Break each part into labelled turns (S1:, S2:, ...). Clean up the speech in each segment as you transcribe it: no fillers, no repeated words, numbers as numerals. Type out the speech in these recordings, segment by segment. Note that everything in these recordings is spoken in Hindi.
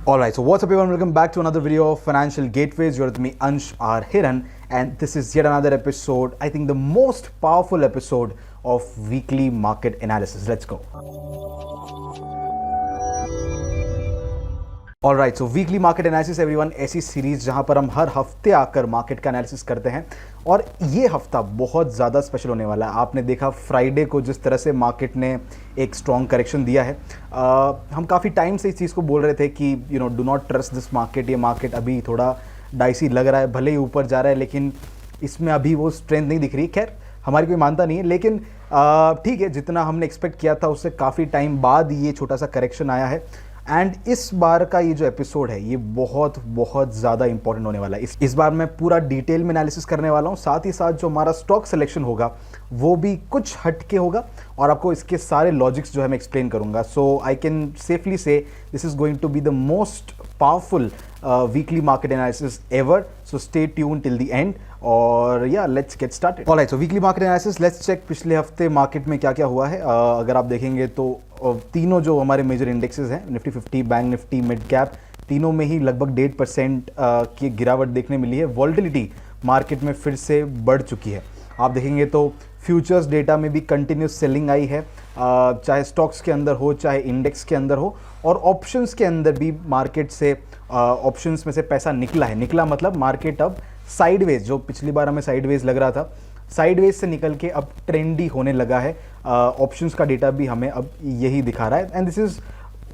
S1: All right, so what's up everyone, welcome back to another video of Financial Gateways. You're with me Ansh R. Hiran, and this is yet another episode, I think the most powerful episode of weekly market analysis. Let's go. All right, so weekly market analysis everyone, ऐसी सीरीज जहां पर हम हर हफ्ते आकर मार्केट का एनालिसिस करते हैं। और ये हफ्ता बहुत ज़्यादा स्पेशल होने वाला है। आपने देखा फ्राइडे को जिस तरह से मार्केट ने एक स्ट्रॉन्ग करेक्शन दिया है। हम काफ़ी टाइम से इस चीज़ को बोल रहे थे कि do not trust this market. ये मार्केट अभी थोड़ा डाइसी लग रहा है, भले ही ऊपर जा रहा है लेकिन इसमें अभी वो स्ट्रेंथ नहीं दिख रही। खैर, हमारी कोई मानता नहीं है, लेकिन ठीक है, जितना हमने एक्सपेक्ट किया था उससे काफ़ी टाइम बाद ये छोटा सा करेक्शन आया है। एंड इस बार का ये जो एपिसोड है ये बहुत बहुत ज़्यादा इंपॉर्टेंट होने वाला है। इस बार मैं पूरा डिटेल में एनालिसिस करने वाला हूँ। साथ ही साथ जो हमारा स्टॉक सिलेक्शन होगा वो भी कुछ हटके होगा और आपको इसके सारे लॉजिक्स जो है मैं एक्सप्लेन करूँगा। So I can safely say this is going to be the most powerful weekly market analysis ever. So stay tune till the end और या let's get started. Alright, so weekly market analysis, let's check पिछले हफ्ते मार्केट में क्या क्या हुआ है। अगर आप देखेंगे तो तीनों जो हमारे मेजर इंडेक्सेस हैं, Nifty 50, bank Nifty, mid cap, तीनों में ही लगभग 1.5% की गिरावट देखने मिली है। वॉलेटिलिटी मार्केट में फिर से बढ़ चुकी है। आप देखेंगे तो फ्यूचर्स डेटा में भी कंटिन्यूस सेलिंग आई है, चाहे स्टॉक्स के अंदर हो चाहे इंडेक्स के अंदर हो। और ऑप्शंस के अंदर भी मार्केट से ऑप्शंस में से पैसा निकला मतलब मार्केट अब साइडवेज, जो पिछली बार हमें साइडवेज लग रहा था, साइडवेज से निकल के अब ट्रेंडी होने लगा है। ऑप्शंस का डेटा भी हमें अब यही दिखा रहा है। And this is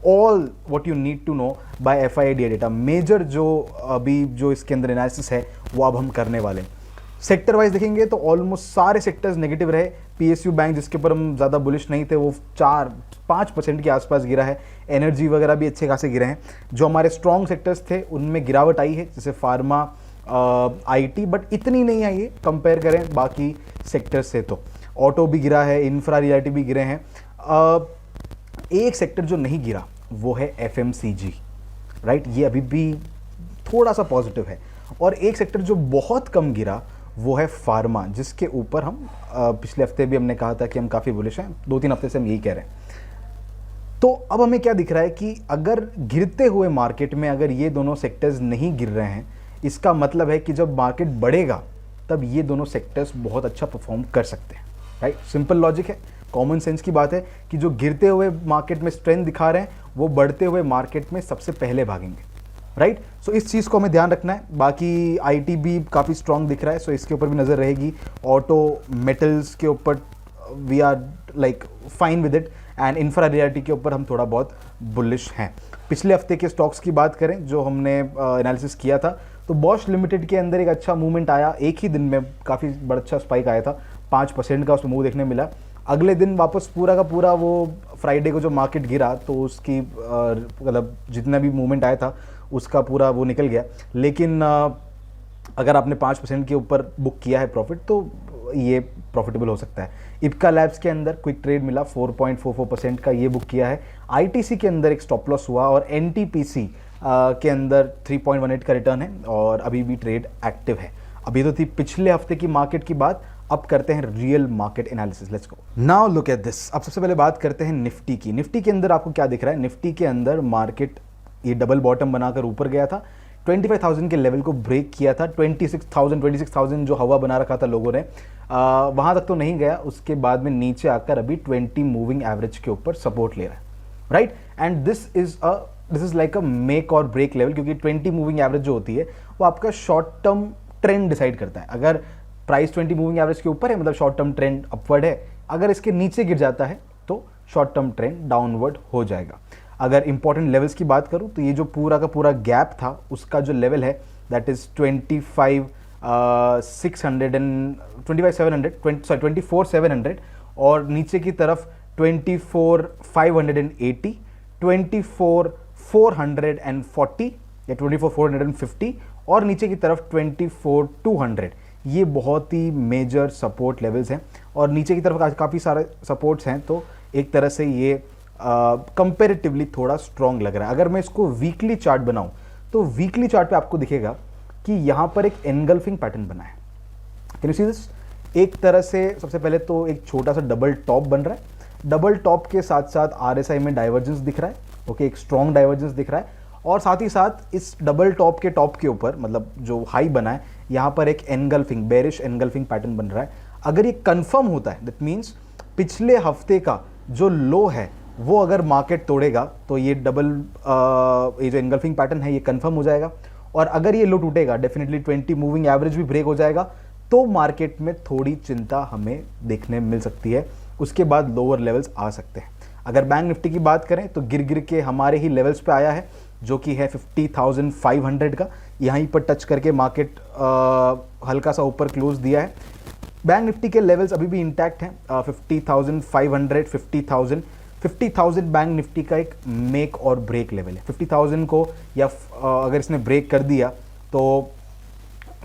S1: all what you need to know by FIIDA data. Major जो अभी जो इसके अंदर एनालिसिस है वो अब हम करने वाले हैं। सेक्टर वाइज देखेंगे तो ऑलमोस्ट सारे सेक्टर्स नेगेटिव रहे। PSU बैंक, जिसके ऊपर हम ज़्यादा बुलिश नहीं थे, वो 4-5% के आसपास गिरा है। एनर्जी वगैरह भी अच्छे खासे गिरे हैं। जो हमारे स्ट्रॉन्ग सेक्टर्स थे उनमें गिरावट आई है, जैसे फार्मा, IT, बट इतनी नहीं आई है कंपेयर करें बाकी सेक्टर से। तो ऑटो भी गिरा है, इंफ्रा रियलिटी भी गिरे हैं। एक सेक्टर जो नहीं गिरा वो है FMCG, राइट। ये अभी भी थोड़ा सा पॉजिटिव है। और एक सेक्टर जो बहुत कम गिरा वो है फार्मा, जिसके ऊपर हम पिछले हफ्ते भी हमने कहा था कि हम काफ़ी बुलिश हैं। 2-3 हफ्ते से हम यही कह रहे हैं। तो अब हमें क्या दिख रहा है कि अगर गिरते हुए मार्केट में अगर ये दोनों सेक्टर्स नहीं गिर रहे हैं, इसका मतलब है कि जब मार्केट बढ़ेगा तब ये दोनों सेक्टर्स बहुत अच्छा परफॉर्म कर सकते हैं, राइट। सिंपल लॉजिक है, कॉमन सेंस की बात है कि जो गिरते हुए मार्केट में स्ट्रेंथ दिखा रहे हैं वो बढ़ते हुए मार्केट में सबसे पहले भागेंगे, राइट। सो इस चीज़ को हमें ध्यान रखना है। बाकी IT भी काफ़ी स्ट्रांग दिख रहा है, सो इसके ऊपर भी नज़र रहेगी। ऑटो, मेटल्स के ऊपर we are like fine with it. And infra reality के ऊपर हम थोड़ा बहुत बुलिश हैं। पिछले हफ्ते के स्टॉक्स की बात करें जो हमने एनालिसिस किया था, तो बॉश लिमिटेड के अंदर एक अच्छा मूवमेंट आया। एक ही दिन में काफ़ी बड़ा अच्छा स्पाइक आया था, 5% का उसमें मूव देखने मिला। अगले दिन वापस पूरा का पूरा वो फ्राइडे को जो मार्केट गिरा तो उसकी मतलब जितना भी मूवमेंट आया था उसका पूरा वो निकल गया। लेकिन अगर आपने 5% के ऊपर बुक किया है प्रॉफिट तो ये प्रॉफिटेबल हो सकता है। इप्का लैब्स के अंदर क्विक ट्रेड मिला, 4.44% का ये बुक किया है। ITC के अंदर एक स्टॉप लॉस हुआ और NTPC के अंदर 3.18 का रिटर्न है और अभी भी ट्रेड एक्टिव है। अभी तो थी पिछले हफ्ते की मार्केट की बात, अब करते हैं real market analysis. Let's go now look at this. अब सबसे पहले बात करते हैं निफ्टी की। निफ्टी के अंदर आपको क्या दिख रहा है? निफ्टी के अंदर मार्केट ये डबल बॉटम बनाकर ऊपर गया था, 25,000 के लेवल को ब्रेक किया था। 26,000 जो हवा बना रखा था लोगों ने, वहाँ तक तो नहीं गया। उसके बाद में नीचे आकर अभी 20 मूविंग एवरेज के ऊपर सपोर्ट ले रहा है, right. And this is like a make और ब्रेक लेवल, क्योंकि 20 मूविंग एवरेज जो होती है वो आपका शॉर्ट टर्म ट्रेंड डिसाइड करता है। अगर प्राइस 20 मूविंग एवरेज के ऊपर है मतलब शॉर्ट टर्म ट्रेंड अपवर्ड है, अगर इसके नीचे गिर जाता है तो शॉर्ट टर्म ट्रेंड डाउनवर्ड हो जाएगा। अगर इंपॉर्टेंट लेवल्स की बात करूं तो ये जो पूरा का पूरा गैप था उसका जो लेवल है दैट इज 24,700 और नीचे की तरफ 24,580, 24,440 या 24,450 और नीचे की तरफ 24,200। ये बहुत ही मेजर सपोर्ट लेवल्स हैं और नीचे की तरफ काफ़ी सारे सपोर्ट्स हैं। तो एक तरह से ये कंपेरेटिवली थोड़ा स्ट्रॉन्ग लग रहा है। अगर मैं इसको वीकली चार्ट बनाऊं तो वीकली चार्ट पे आपको दिखेगा कि यहाँ पर एक एनगल्फिंग पैटर्न बना है। Can you see this? एक तरह से सबसे पहले तो एक छोटा सा डबल टॉप बन रहा है। डबल टॉप के साथ साथ RSI में डाइवर्जेंस दिख रहा है, ओके, एक स्ट्रॉन्ग डाइवर्जेंस दिख रहा है और साथ ही साथ इस डबल टॉप के ऊपर मतलब जो हाई बना है यहाँ पर एक एनगल्फिंग बेरिश एनगल्फिंग पैटर्न बन रहा है। अगर ये कंफर्म होता है दैट मीन्स पिछले हफ्ते का जो लो है वो अगर मार्केट तोड़ेगा तो ये ये जो एनगल्फिंग पैटर्न है ये कंफर्म हो जाएगा। और अगर ये लो टूटेगा डेफिनेटली 20 मूविंग एवरेज भी ब्रेक हो जाएगा, तो मार्केट में थोड़ी चिंता हमें देखने मिल सकती है, उसके बाद लोअर लेवल्स आ सकते हैं। अगर बैंक निफ्टी की बात करें तो गिर गिर के हमारे ही लेवल्स पे आया है जो कि है 50,500 का, यहीं पर टच करके मार्केट हल्का सा ऊपर क्लोज दिया है। बैंक निफ्टी के लेवल्स अभी भी इंटैक्ट हैं 50,500 50,000 बैंक निफ्टी का एक मेक और ब्रेक लेवल है। 50,000 को या अगर इसने ब्रेक कर दिया तो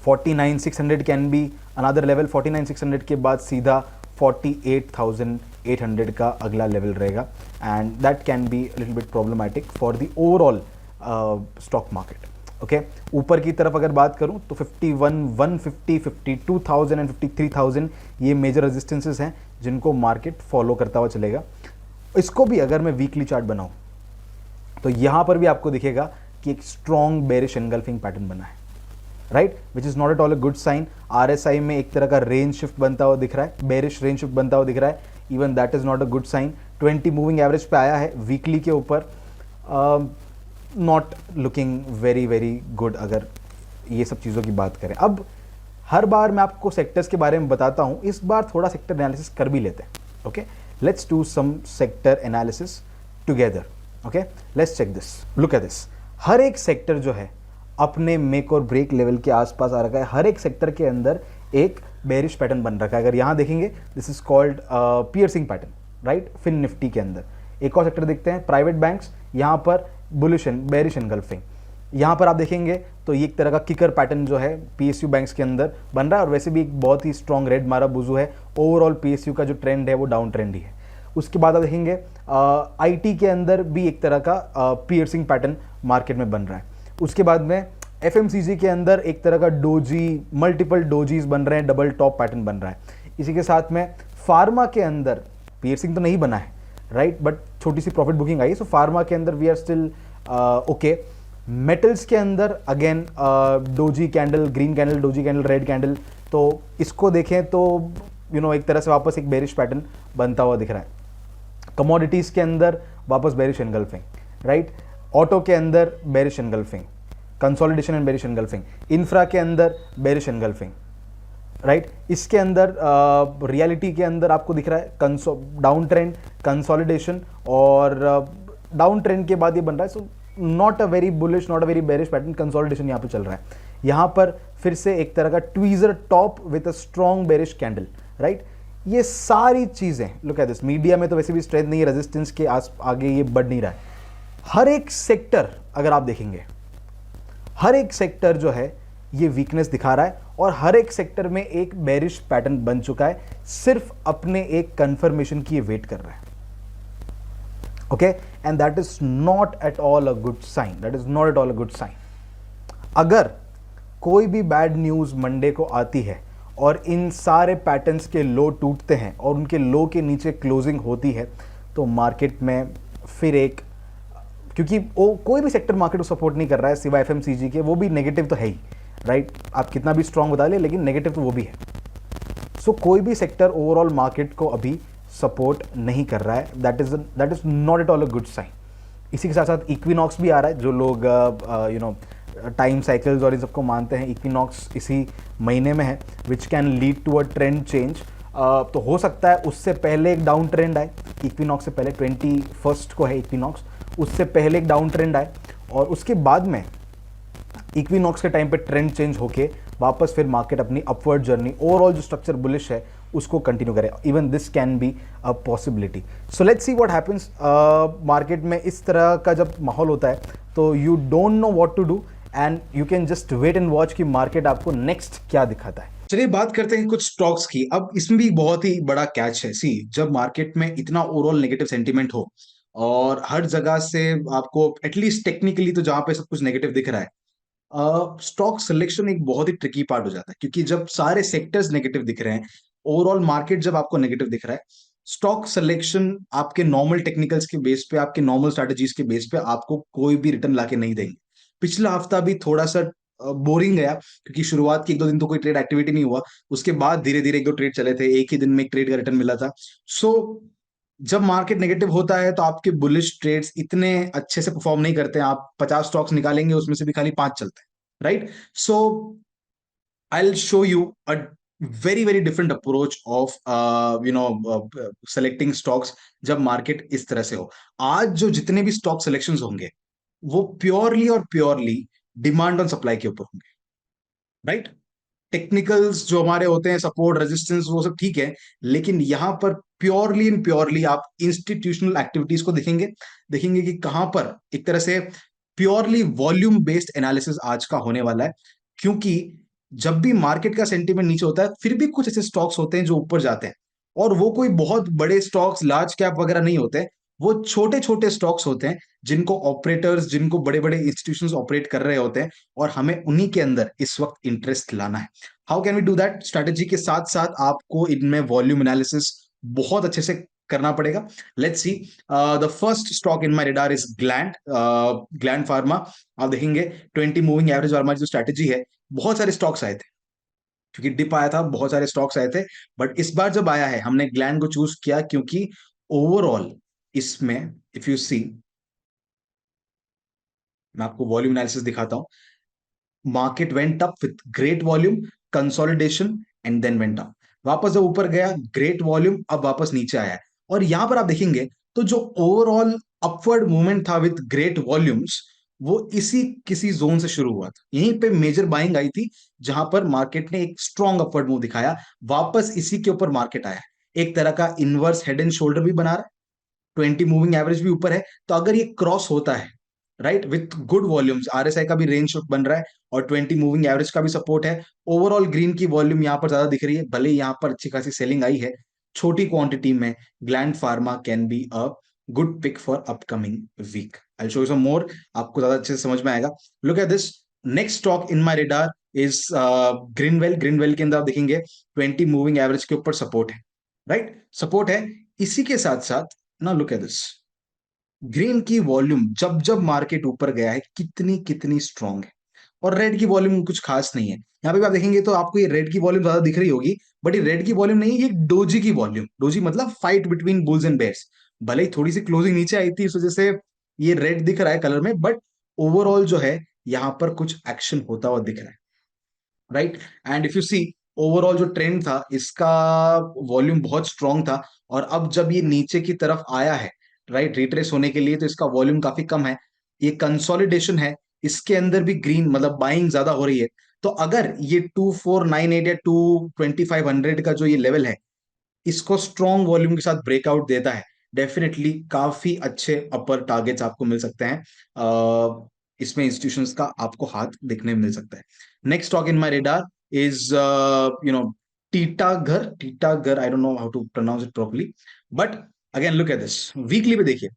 S1: 49,600 कैन बी अनदर लेवल। 49,600 के बाद सीधा 48,800 का अगला लेवल रहेगा and that can be little bit problematic for the overall stock market. Okay, ऊपर की तरफ अगर बात करूं तो 51, 150, 52,000 एंड 53,000 ये मेजर रेजिस्टेंसेस हैं जिनको मार्केट फॉलो करता हुआ चलेगा। इसको भी अगर मैं वीकली चार्ट बनाऊं तो यहां पर भी आपको दिखेगा कि एक स्ट्रॉन्ग बेरिश एनगल्फिंग पैटर्न बना है, right, which is not at all a good sign. RSI में एक तरह का रेंज शिफ्ट बनता हुआ दिख रहा है, बेरिश रेंज शिफ्ट बनता हुआ दिख रहा है, even that is not a good sign. 20 moving average पे आया है वीकली के ऊपर, not looking very very good अगर ये सब चीज़ों की बात करें। अब हर बार मैं आपको सेक्टर्स के बारे में बताता हूं, इस बार थोड़ा सेक्टर एनालिसिस कर भी लेते हैं। Okay, let's do some sector analysis together. Okay, let's check this, look at this. हर एक सेक्टर जो है अपने मेक और ब्रेक लेवल के आसपास आ रखा है, हर एक सेक्टर के अंदर एक बेरिश पैटर्न बन रखा है। अगर यहां देखेंगे this is called piercing pattern, right, FinNifty के अंदर। एक और सेक्टर देखते हैं प्राइवेट बैंक्स, यहां पर बुलिश बेरिश एनगल्फिंग। यहां पर आप देखेंगे तो ये एक तरह का किकर पैटर्न जो है पीएसयू बैंक्स के अंदर बन रहा है, और वैसे भी एक बहुत ही स्ट्रॉन्ग रेड मारा बुजू है। ओवरऑल पीएसयू का जो ट्रेंड है वो डाउन ट्रेंड ही है। उसके बाद आप देखेंगे आईटी के अंदर भी एक तरह का पियर्सिंग पैटर्न मार्केट में बन रहा है। उसके बाद में एफएमसीजी के अंदर एक तरह का डोजी, मल्टीपल डोजीज बन रहे हैं, डबल टॉप पैटर्न बन रहा है। इसी के साथ में फार्मा के अंदर पियर्सिंग तो नहीं बना है, राइट, बट छोटी सी प्रॉफिट बुकिंग आई है, सो फार्मा के अंदर we are still okay. Metals के अंदर again doji candle, green candle, doji candle, red candle, तो इसको देखें तो एक तरह से वापस एक बेरिश पैटर्न बनता हुआ दिख रहा है। कमोडिटीज के अंदर वापस बेरिश एनगल्फिंग, राइट, ऑटो के अंदर bearish engulfing, consolidation and bearish engulfing, infra के अंदर बेरिश एनगल्फिंग, राइट। इसके अंदर रियलिटी के अंदर आपको दिख रहा है डाउन ट्रेंड, कंसोलिडेशन, और डाउन ट्रेंड के बाद ये बन रहा है, so not a very bullish, not a very bearish pattern, consolidation यहाँ पे चल रहा है। यहाँ पर फिर से एक तरह का tweezer top with a strong bearish candle, right. ये सारी चीजें लुक एट दिस, मीडिया में तो वैसे भी स्ट्रेंथ नहीं है, रेजिस्टेंस के आगे ये बढ़ नहीं रहा है। हर एक सेक्टर अगर आप देखेंगे, हर एक सेक्टर जो है ये वीकनेस दिखा रहा है, और हर एक सेक्टर में एक बेरिश पैटर्न बन चुका है, सिर्फ अपने एक कंफर्मेशन की ये वेट कर रहा है। Okay, and that is not at all a good sign, that is not at all a good sign. अगर कोई भी बैड न्यूज मंडे को आती है और इन सारे पैटर्न्स के लो टूटते हैं और उनके लो के नीचे क्लोजिंग होती है, तो मार्केट में फिर एक, क्योंकि वो कोई भी सेक्टर मार्केट को सपोर्ट नहीं कर रहा है सिवाय एफएमसीजी के, वो भी नेगेटिव तो है ही, राइट, आप कितना भी स्ट्रांग बता ले लेकिन नेगेटिव तो वो भी है। सो कोई भी सेक्टर ओवरऑल मार्केट को अभी सपोर्ट नहीं कर रहा है, that is not at all a good sign. इसी के साथ साथ इक्विनॉक्स भी आ रहा है, जो लोग टाइम साइकिल्स और इन सबको मानते हैं, इक्विनॉक्स इसी महीने में है, which can lead to a trend change. तो हो सकता है उससे पहले एक डाउन ट्रेंड आए, इक्विनॉक्स से पहले 21 को है इक्विनॉक्स, उससे पहले एक डाउन ट्रेंड आए और उसके बाद में इक्विनॉक्स के टाइम पे ट्रेंड चेंज होके वापस फिर मार्केट अपनी अपवर्ड जर्नी, ओवरऑल जो स्ट्रक्चर बुलिश है उसको कंटिन्यू करे। Even this can be a possibility. So let's see what happens. Market में इस तरह का जब माहौल होता है तो you don't know what to do and you can just wait and watch कि मार्केट आपको नेक्स्ट क्या दिखाता है।
S2: चलिए बात करते हैं कुछ स्टॉक्स की। अब इसमें भी बहुत ही बड़ा कैच है। सी, जब मार्केट में इतना ओवरऑल नेगेटिव सेंटीमेंट हो और हर जगह से आपको एटलीस्ट टेक्निकली तो जहां पे सब कुछ नेगेटिव दिख रहा है, स्टॉक सिलेक्शन एक बहुत ही ट्रिकी पार्ट हो जाता है, क्योंकि जब सारे सेक्टर्स नेगेटिव दिख रहे हैं, ओवरऑल मार्केट जब आपको नेगेटिव दिख रहा है, स्टॉक सिलेक्शन आपके नॉर्मल टेक्निकल्स के बेस पे, आपके नॉर्मल स्ट्रेटजीज के बेस पे आपको कोई भी रिटर्न लाके नहीं देंगे। पिछला हफ्ता भी थोड़ा सा बोरिंग गया, क्योंकि शुरुआत के 1-2 दिन तो कोई ट्रेड एक्टिविटी नहीं हुआ। उसके बाद धीरे धीरे 1-2 ट्रेड चले थे, एक ही दिन में एक ट्रेड का रिटर्न मिला था। सो जब मार्केट नेगेटिव होता है तो आपके बुलिश ट्रेड्स इतने अच्छे से परफॉर्म नहीं करते हैं। आप 50 स्टॉक्स निकालेंगे, उसमें से भी खाली 5 चलते हैं, right? So I'll show you a very different approach of selecting stocks जब मार्केट इस तरह से हो। आज जो जितने भी स्टॉक सिलेक्शंस होंगे वो प्योरली और प्योरली डिमांड ऑन सप्लाई के ऊपर होंगे, राइट? टेक्निकल्स जो हमारे होते हैं, सपोर्ट रेजिस्टेंस, वो सब ठीक है, लेकिन यहां पर प्योरली एंड प्योरली आप इंस्टीट्यूशनल एक्टिविटीज को देखेंगे। देखेंगे कि कहां पर एक तरह से प्योरली वॉल्यूम बेस्ड एनालिसिस आज का होने वाला है। क्योंकि जब भी मार्केट का सेंटीमेंट नीचे होता है, फिर भी कुछ ऐसे स्टॉक्स होते हैं जो ऊपर जाते हैं, और वो कोई बहुत बड़े स्टॉक्स, लार्ज कैप वगैरह नहीं होते। वो छोटे छोटे स्टॉक्स होते हैं जिनको ऑपरेटर्स, जिनको बड़े बड़े इंस्टीट्यूशंस ऑपरेट कर रहे होते हैं, और हमें उन्हीं के अंदर इस वक्त इंटरेस्ट लाना है। How can we do that? Strategy के साथ साथ आपको इनमें वॉल्यूम एनालिसिस बहुत अच्छे से करना पड़ेगा। Let's see, the first stock in my radar is gland, gland pharma. आप देखेंगे 20 मूविंग एवरेज वार्मा जो स्ट्रैटेजी है, बहुत सारे स्टॉक्स आए थे, क्योंकि डिप आया था, बहुत सारे स्टॉक्स आए थे। बट इस बार जब आया है, हमने ग्लैंड को चूज किया क्योंकि ओवरऑल इसमें, इफ यू सी, मैं आपको वॉल्यूम एनालिसिस दिखाता हूं। Market went up with great volume, consolidation, and then went up. वापस जब ऊपर गया, ग्रेट वॉल्यूम, अब वापस नीचे आया है। और यहां पर आप देखेंगे तो जो ओवरऑल अपवर्ड मूवमेंट था विथ ग्रेट वॉल्यूम्स, वो इसी किसी जोन से शुरू हुआ था। यहीं पे मेजर बाइंग आई थी, जहां पर मार्केट ने एक स्ट्रॉन्ग अपवर्ड मूव दिखाया। वापस इसी के ऊपर मार्केट आया है, एक तरह का इनवर्स हेड एंड शोल्डर भी बना रहा है, 20 मूविंग एवरेज भी ऊपर है। तो अगर ये क्रॉस होता है, right, with good volumes, RSI का भी रेंज बन रहा है और 20 मूविंग एवरेज का भी सपोर्ट है, ओवरऑल ग्रीन की वॉल्यूम यहां पर ज्यादा दिख रही है, भले ही यहां पर अच्छी खासी सेलिंग आई है छोटी क्वांटिटी में, Gland pharma can be a good pick for upcoming week. I show you some more, आपको ज्यादा अच्छे से समझ में आएगा। Look at this, next stock in my radar is Greenwell. Greenwell के अंदर आप देखेंगे 20 मूविंग एवरेज के ऊपर सपोर्ट है, राइट, सपोर्ट है। इसी के साथ साथ ना, लुक एट दिस, ग्रीन की वॉल्यूम जब जब मार्केट ऊपर गया है कितनी कितनी स्ट्रांग है, और रेड की वॉल्यूम कुछ खास नहीं है। यहाँ पे भी आप देखेंगे तो आपको ये रेड की वॉल्यूम ज्यादा दिख रही होगी, बट ये रेड की वॉल्यूम नहीं है, ये डोजी की वॉल्यूम। डोजी मतलब fight between bulls and bears. भले ही थोड़ी सी क्लोजिंग नीचे आई थी, इस वजह से ये रेड दिख रहा है कलर में, बट ओवरऑल जो है यहाँ पर कुछ एक्शन होता हुआ दिख रहा है, right? And if you see, overall जो ट्रेंड था इसका, वॉल्यूम बहुत स्ट्रांग था, और अब जब ये नीचे की तरफ आया है, राइट, रिट्रेस होने के लिए, तो इसका वॉल्यूम काफी कम है। ये कंसोलिडेशन है, इसके अंदर भी ग्रीन मतलब बाइंग ज्यादा हो रही है। तो अगर ये 2498 या 2500 का जो ये लेवल है, इसको स्ट्रॉन्ग वॉल्यूम के साथ ब्रेकआउट देता है, डेफिनेटली काफी अच्छे अपर टारगेट्स आपको मिल सकते हैं। इसमें इंस्टीट्यूशंस का आपको हाथ देखने में मिल सकता है। Next stock in my radar is Titagarh. Titagarh, I don't know how to pronounce it properly, but again look at this, weekly पे देखिए,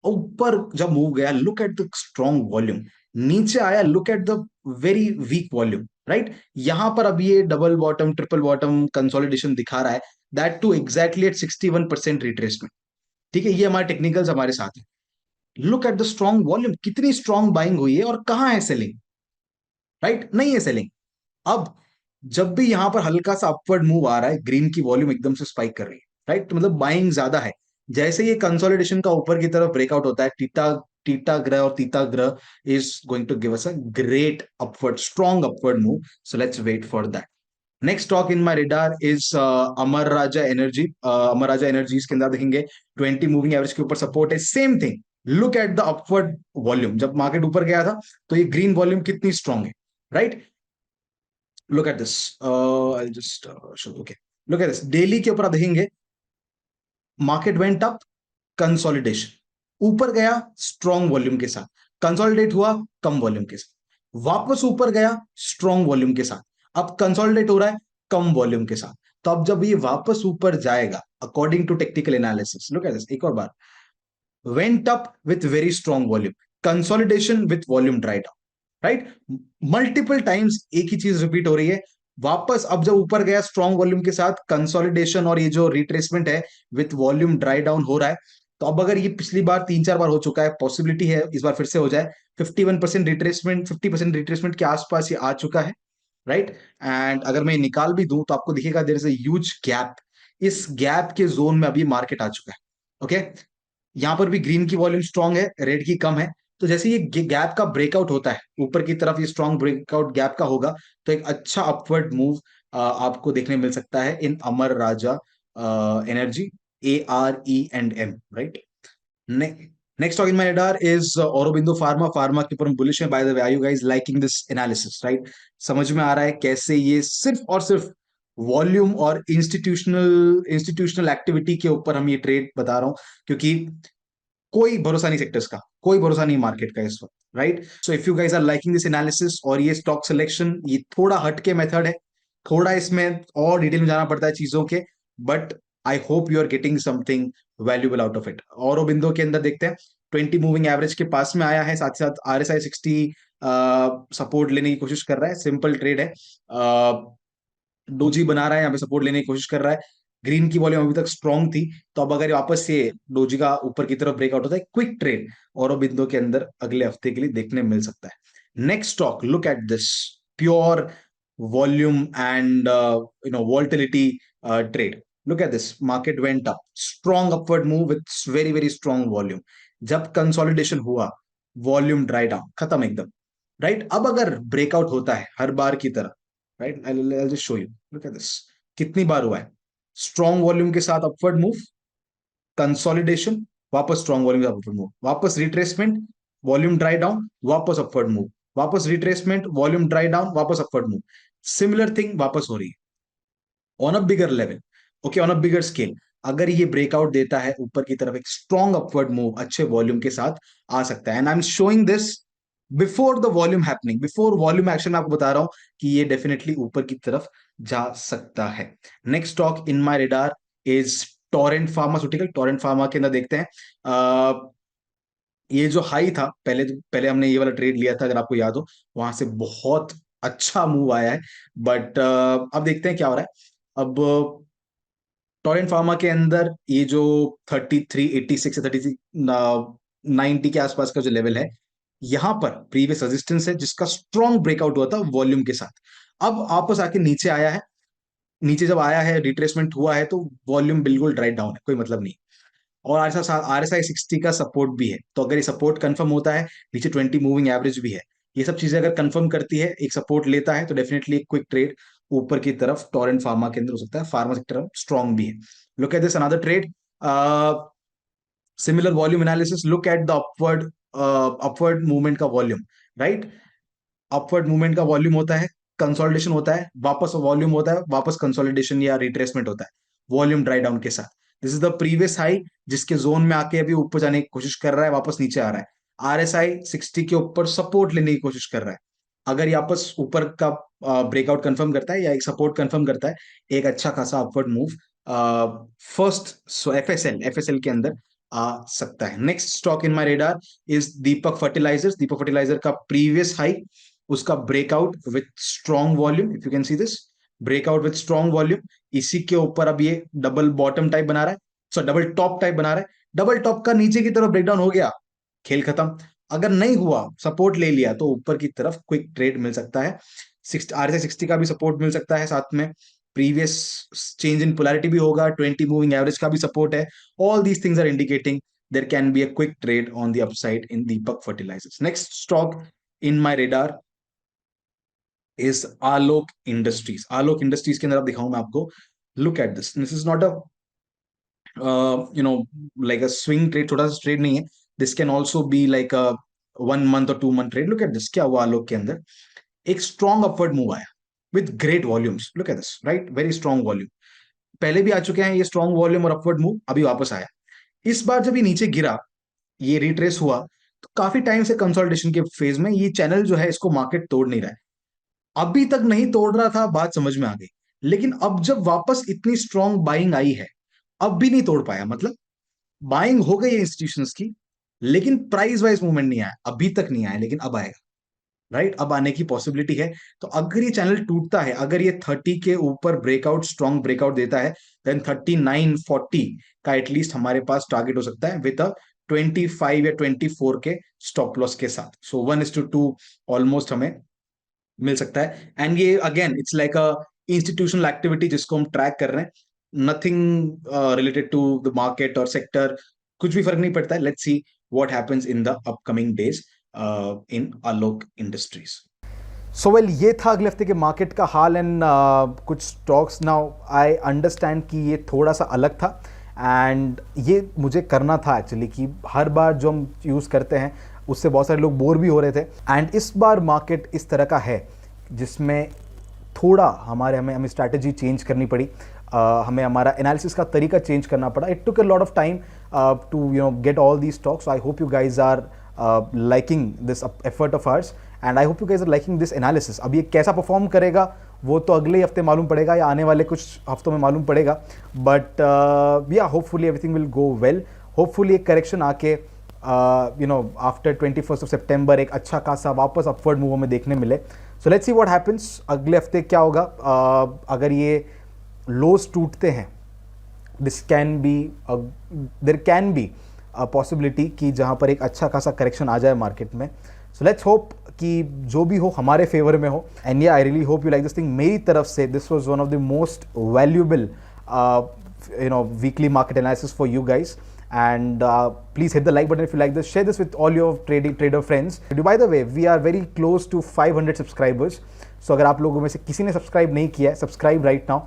S2: ऊपर जब मूव गया, look at the strong volume, नीचे आया, look at the very weak volume, right? यहां पर अब ये double bottom, triple bottom consolidation दिखा रहा है, that to exactly at 61% retracement. ठीक है, ये हमारे टेक्निकल्स हमारे साथ है। Look at the strong volume, कितनी स्ट्रॉन्ग बाइंग हुई है, और कहां है सेलिंग? राइट, नहीं है सेलिंग। अब जब भी यहां पर हल्का सा अपवर्ड मूव आ रहा है, ग्रीन की वॉल्यूम एकदम से स्पाइक कर रही है, राइट, तो मतलब बाइंग ज्यादा है। जैसे ये कंसोलिडेशन का ऊपर की तरफ ब्रेकआउट होता है, टीटा टीटा ग्रह और तीता ग्रह is going to give us a great upward, strong upward move. So let's wait for that. Next stock in my radar is Amara Raja energy. Amara Raja energies के अंदर देखेंगे 20 मूविंग एवरेज के ऊपर सपोर्ट है, same thing. Look at the upward volume, जब मार्केट ऊपर गया था तो ये ग्रीन वॉल्यूम कितनी स्ट्रांग है, right? Look at this, I just show, okay, look at this, daily के ऊपर आप देखेंगे मार्केट वेंट अप, कंसोलिडेशन, ऊपर गया स्ट्रॉन्ग वॉल्यूम के साथ, कंसोलिडेट हुआ कम वॉल्यूम के साथ, वापस ऊपर गया स्ट्रॉन्ग वॉल्यूम के साथ, अब कंसोलिडेट हो रहा है कम वॉल्यूम के साथ। तो अब जब ये वापस ऊपर जाएगा, according to technical analysis, look at this, एक और बार, went up with very strong volume, consolidation with volume dried out, right? Multiple times एक ही चीज रिपीट हो रही है, वापस अब जब ऊपर गया स्ट्रॉन्ग वॉल्यूम के साथ, कंसोलिडेशन और ये जो रिट्रेसमेंट है विथ वॉल्यूम ड्राई डाउन हो रहा है। तो अब अगर ये पिछली बार 3-4 बार हो चुका है, पॉसिबिलिटी है इस बार फिर से हो जाए। 51% रिट्रेसमेंट, 50% रिट्रेसमेंट के आसपास ये आ चुका है, राइट। एंड अगर मैं निकाल भी दूं तो आपको दिखेगा there is a huge gap. इस गैप के जोन में अभी मार्केट आ चुका है। ओके, यहां पर भी ग्रीन की वॉल्यूम स्ट्रांग है, रेड की कम है। तो जैसे ये गैप का ब्रेकआउट होता है ऊपर की तरफ, ये स्ट्रांग ब्रेकआउट गैप का होगा, तो एक अच्छा अपवर्ड मूव आपको देखने मिल सकता है in Amar Raja energy, ARENM, right. Next stock in my radar is Aurobindo pharma. Pharma के ऊपर हम बुलिश है, by the way. Are you guys liking this analysis, right? समझ में आ रहा है कैसे ये सिर्फ और सिर्फ वॉल्यूम और इंस्टीट्यूशनल एक्टिविटी के ऊपर हम ये ट्रेड बता रहा हूं, क्योंकि कोई भरोसा नहीं सेक्टर्स का, कोई भरोसा नहीं मार्केट का इस वक्त, right. So if you guys are liking this analysis और ये स्टॉक सिलेक्शन, ये थोड़ा हटके मेथड है, थोड़ा इसमें और डिटेल में जाना पड़ता है चीजों के, but I hope you are getting something valuable out of it. और बिंदु के अंदर देखते हैं, 20 मूविंग एवरेज के पास में आया है, साथ ही साथ RSI 60 सपोर्ट लेने की कोशिश कर रहा है। सिंपल ट्रेड है, डोजी बना रहा है, यहाँ पे सपोर्ट लेने की कोशिश कर रहा है। ग्रीन की वॉल्यूम अभी तक स्ट्रांग थी, तो अब अगर वापस से डोजी का ऊपर की तरफ ब्रेकआउट होता है, क्विक ट्रेड और बिंदु के अंदर अगले हफ्ते के लिए देखने मिल सकता है। Next stock, look at this pure volume and volatility trade. Look at this, market went up, strong upward move with very very strong volume. जब कंसोलिडेशन हुआ, वॉल्यूम ड्राई डाउन, खत्म एकदम, राइट। अब अगर ब्रेकआउट होता है हर बार की तरह, right, I'll just show you, look at this, कितनी बार हुआ है स्ट्रॉन्ग वॉल्यूम के साथ अपवर्ड मूव, कंसोलिडेशन, वापस स्ट्रॉन्ग वॉल्यूम के साथ अपवर्ड मूव, वापस रिट्रेसमेंट, वॉल्यूम ड्राई डाउन, वापस अपवर्ड मूव, वापस रिट्रेसमेंट, वॉल्यूम ड्राई डाउन, वापस अपवर्ड मूव। सिमिलर थिंग वापस हो रही है on a bigger level, okay, on a bigger scale. अगर ये ब्रेकआउट देता है ऊपर की तरफ, एक स्ट्रॉन्ग अपवर्ड मूव अच्छे वॉल्यूम के साथ आ सकता है। And I am showing this before the volume happening, before volume action, मैं आपको बता रहा हूं कि ये डेफिनेटली ऊपर की तरफ जा सकता है। Next stock in my radar is Torrent pharmaceutical. Torrent pharma के अंदर देखते हैं, ये जो हाई था, पहले पहले हमने ये वाला ट्रेड लिया था अगर आपको याद हो, वहां से बहुत अच्छा मूव आया है। बट अब देखते हैं क्या हो रहा है। अब टोरेंट फार्मा के अंदर ये जो 3386 या 3390 के आसपास का जो लेवल है, यहां पर प्रीवियस रेजिस्टेंस है जिसका स्ट्रॉन्ग ब्रेकआउट हुआ था वॉल्यूम के साथ। अब वापस आके नीचे आया है, नीचे जब आया है, रिट्रेसमेंट हुआ है, तो वॉल्यूम बिल्कुल ड्राइव डाउन है, कोई मतलब नहीं। और RSI 60 का सपोर्ट भी है, तो अगर ये सपोर्ट कंफर्म होता है, नीचे 20 मूविंग एवरेज भी है, ये सब चीजें अगर कंफर्म करती है, एक सपोर्ट लेता है, तो डेफिनेटली एक क्विक ट्रेड ऊपर की तरफ टोरेंट फार्मा के अंदर हो सकता है। फार्मा सेक्टर स्ट्रॉन्ग भी है। Look at this another trade, similar volume analysis, look at the upward movement का वॉल्यूम, राइट। अपवर्ड मूवमेंट का वॉल्यूम होता है, कंसोलिडेशन होता है, वापस वॉल्यूम होता है, वापस कंसोलिडेशन या रिट्रेसमेंट होता है, वॉल्यूम ड्राई डाउन के साथ। This is the previous high, जिसके जोन में आके अभी ऊपर जाने की कोशिश कर रहा है, वापस नीचे आ रहा है। RSI 60 के ऊपर सपोर्ट लेने की कोशिश कर रहा है। अगर ये वापस ऊपर का ब्रेकआउट कंफर्म करता है या एक सपोर्ट कंफर्म करता है, एक अच्छा खासा अपवर्ड मूव फर्स्ट FSL के अंदर आ सकता है। Next stock in my radar is Deepak fertilisers. Deepak fertiliser का प्रीवियस हाई, उसका breakout with strong volume, if you can see this, breakout with strong volume, इसी के ऊपर अब ये डबल बॉटम टाइप बना रहा है, सो डबल टॉप टाइप बना रहा है। डबल टॉप का नीचे की तरफ ब्रेकडाउन हो गया, खेल खत्म। अगर नहीं हुआ, सपोर्ट ले लिया, तो ऊपर की तरफ क्विक ट्रेड मिल सकता है। RSI 60 का भी सपोर्ट मिल सकता है, साथ में प्रीवियस चेंज इन पोलैरिटी भी होगा, 20 मूविंग एवरेज का भी सपोर्ट है। All these things are indicating there can be a quick trade on the upside in Deepak Fertilizers. Next stock in my radar is Alok Industries. Alok Industries के अंदर आप दिखाऊं मैं आपको, look at this. This is not a like a swing trade, छोटा सा ट्रेड नहीं है। This can also be like a 1 month or 2 month trade. Look at this, क्या हुआ आलोक के अंदर, एक स्ट्रॉन्ग अपवर्ड मूव आया with great volumes. Look at this, right, very strong volume. पहले भी आ चुके हैं ये स्ट्रॉन्ग वॉल्यूम और अपवर्ड मूव, अभी वापस आया। इस बार जब ये नीचे गिरा, ये रिट्रेस हुआ, तो काफी टाइम से कंसोलिडेशन के फेज में ये चैनल जो है, इसको मार्केट तोड़ नहीं रहा है। अभी तक नहीं तोड़ रहा था, बात समझ में आ गई। लेकिन अब जब वापस इतनी स्ट्रॉन्ग बाइंग आई है, अब भी नहीं तोड़ पाया, मतलब बाइंग हो गई है इंस्टीट्यूशंस की, लेकिन प्राइस वाइज मूवमेंट नहीं आया, अभी तक नहीं आया, लेकिन अब आएगा। राइट, अब आने की पॉसिबिलिटी है। तो अगर ये चैनल टूटता है, अगर ये 30 के ऊपर ब्रेकआउट, स्ट्रॉन्ग ब्रेकआउट देता है, देन 39-40 का एटलीस्ट हमारे पास टारगेट हो सकता है विद अ 25 या 24 के स्टॉप लॉस के साथ। सो 1:2 ऑलमोस्ट हमें मिल सकता है। एंड ये again it's like a institutional activity जिसको हम ट्रैक कर रहे हैं, nothing related to the market और सेक्टर, कुछ भी फर्क नहीं पड़ता है। Let's see what happens in the upcoming days in Alok industries.
S1: So well, ये था अगले हफ्ते के मार्केट का हाल एंड कुछ स्टॉक्स। नाउ आई अंडरस्टैंड कि ये थोड़ा सा अलग था एंड ये मुझे करना था एक्चुअली, कि हर बार जो हम यूज़ करते हैं उससे बहुत सारे लोग बोर भी हो रहे थे। एंड इस बार मार्केट इस तरह का है जिसमें थोड़ा हमें स्ट्रैटेजी चेंज करनी पड़ी, हमें हमारा एनालिसिस का तरीका चेंज करना पड़ा। It took a lot of time to get all the stocks. I hope you guys are liking this effort of ours and I hope you guys are liking this analysis. अब ये कैसा परफॉर्म करेगा वो तो अगले हफ्ते मालूम पड़ेगा या आने वाले कुछ हफ्तों में मालूम पड़ेगा, but yeah hopefully everything will go well. Hopefully एक करेक्शन आके आफ्टर 21st ऑफ सितंबर एक अच्छा खासा वापस अपवर्ड मूव हमें देखने मिले। So let's see what happens, अगले हफ्ते क्या होगा। अगर ये लोज टूटते हैं, there can be a possibility कि जहाँ पर एक अच्छा खासा करेक्शन आ जाए मार्केट में। सो लेट्स होप कि जो भी हो हमारे फेवर में हो। And yeah I really hope you like this thing. मेरी तरफ से this was one of the most valuable weekly market analysis for you guys, and please hit the like button if you like this. Share this with all your trader friends. By the way, we are very close to 500 subscribers, so अगर आप लोगों में से किसी ने सब्सक्राइब नहीं किया है, subscribe right now.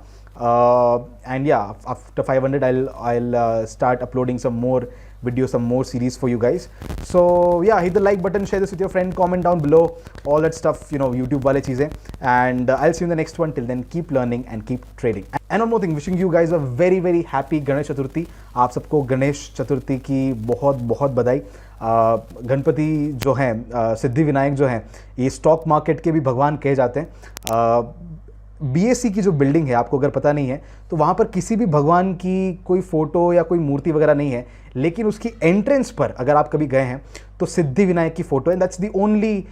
S1: And yeah, after 500 I'll start uploading some more videos, some more series for you guys. So yeah, hit the like button, share this with your friend, comment down below, all that stuff, YouTube वाले चीज़ें. And I'll see you in the next one. Till then, keep learning and keep trading. And one more thing, wishing you guys a very very happy Ganesh Chaturthi. आप सबको गणेश चतुर्थी की बहुत बहुत बधाई। गणपति जो हैं, सिद्धि विनायक जो हैं, ये स्टॉक मार्केट के भी भगवान कहे जाते हैं। BSE की जो बिल्डिंग है, आपको अगर पता नहीं है तो वहाँ पर किसी भी भगवान की कोई फोटो या कोई मूर्ति वगैरह नहीं है, लेकिन उसकी एंट्रेंस पर अगर आप कभी गए हैं तो सिद्धि विनायक की फोटो है। दैट्स द ओनली,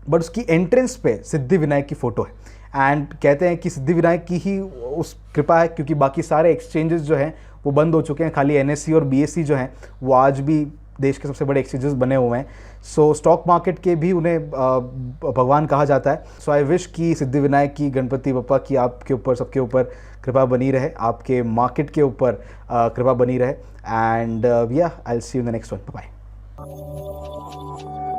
S1: बट उसकी एंट्रेंस पे सिद्धि विनायक की फोटो है। एंड कहते हैं कि सिद्धि विनायक की ही उस कृपा है, क्योंकि बाकी सारे एक्सचेंजेस जो हैं वो बंद हो चुके हैं, खाली NSE और BSE जो हैं वो आज भी देश के सबसे बड़े एक्सचेंजेस बने हुए हैं। सो स्टॉक मार्केट के भी उन्हें भगवान कहा जाता है। सो आई विश कि सिद्धि विनायक की, गणपति बप्पा की आपके ऊपर, सबके ऊपर कृपा बनी रहे, आपके मार्केट के ऊपर कृपा बनी रहे। And yeah I will see you in the next one. Bye bye.